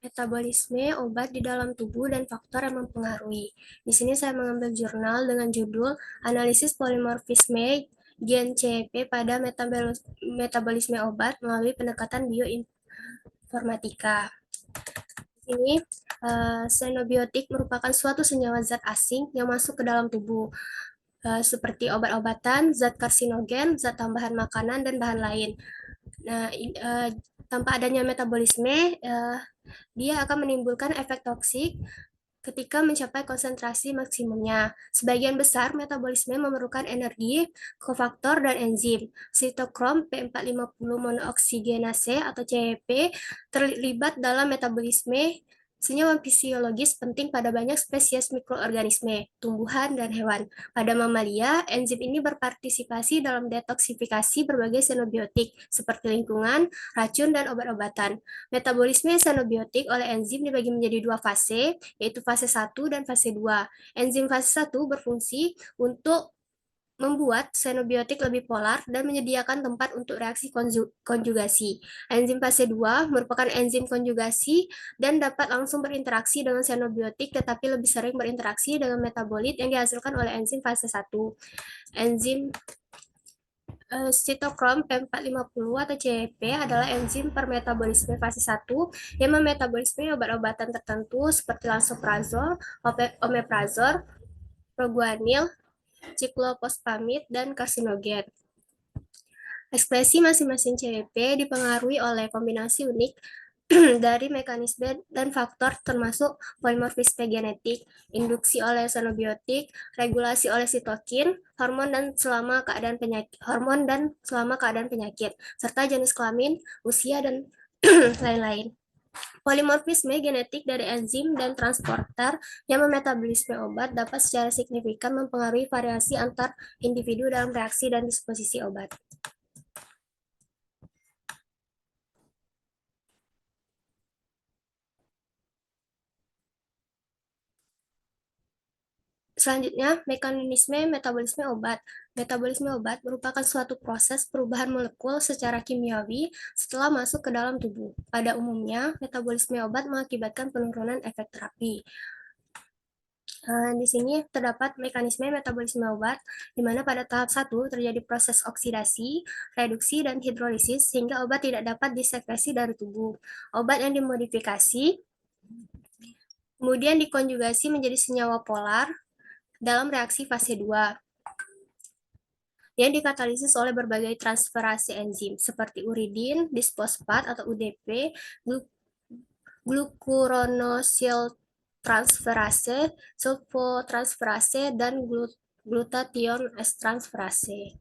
Metabolisme obat di dalam tubuh dan faktor yang mempengaruhi. Di sini saya mengambil jurnal dengan judul Analisis Polimorfisme Gen CEP pada Metabolisme Obat melalui pendekatan bioinformatika. Di sini, xenobiotik merupakan suatu senyawa zat asing yang masuk ke dalam tubuh, seperti obat-obatan, zat karsinogen, zat tambahan makanan, dan bahan lain. Nah, tanpa adanya metabolisme, dia akan menimbulkan efek toksik ketika mencapai konsentrasi maksimumnya. Sebagian besar metabolisme memerlukan energi, kofaktor, dan enzim. Sitokrom P450 monooksigenase atau CEP terlibat dalam metabolisme senyawa fisiologis penting pada banyak spesies mikroorganisme, tumbuhan, dan hewan. Pada mamalia, enzim ini berpartisipasi dalam detoksifikasi berbagai xenobiotik, seperti lingkungan, racun, dan obat-obatan. Metabolisme xenobiotik oleh enzim dibagi menjadi dua fase, yaitu fase 1 dan fase 2. Enzim fase 1 berfungsi untuk membuat xenobiotik lebih polar dan menyediakan tempat untuk reaksi konjugasi. Enzim fase 2 merupakan enzim konjugasi dan dapat langsung berinteraksi dengan xenobiotik tetapi lebih sering berinteraksi dengan metabolit yang dihasilkan oleh enzim fase 1. Enzim Sitokrom P450 atau CEP adalah enzim permetabolisme fase 1 yang memetabolisme obat-obatan tertentu seperti lansoprazol, omeprazol, proguanil, ciklofosfamid, dan karsinogen. Ekspresi masing-masing CEP dipengaruhi oleh kombinasi unik dari mekanisme dan faktor termasuk polimorfisme genetik, induksi oleh xenobiotik, regulasi oleh sitokin, hormon dan selama keadaan penyakit, serta jenis kelamin, usia, dan lain-lain. Polimorfisme genetik dari enzim dan transporter yang memetabolisme obat dapat secara signifikan mempengaruhi variasi antar individu dalam reaksi dan disposisi obat. Selanjutnya, mekanisme metabolisme obat. Metabolisme obat merupakan suatu proses perubahan molekul secara kimiawi setelah masuk ke dalam tubuh. Pada umumnya, metabolisme obat mengakibatkan penurunan efek terapi. Di sini terdapat mekanisme metabolisme obat, di mana pada tahap 1 terjadi proses oksidasi, reduksi, dan hidrolisis sehingga obat tidak dapat disekresi dari tubuh. Obat yang dimodifikasi kemudian dikonjugasi menjadi senyawa polar dalam reaksi fase 2 yang dikatalisis oleh berbagai transferase enzim seperti uridin, disfosfat atau UDP, glukuronosil transferase, sulfotransferase, dan glutathione transferase.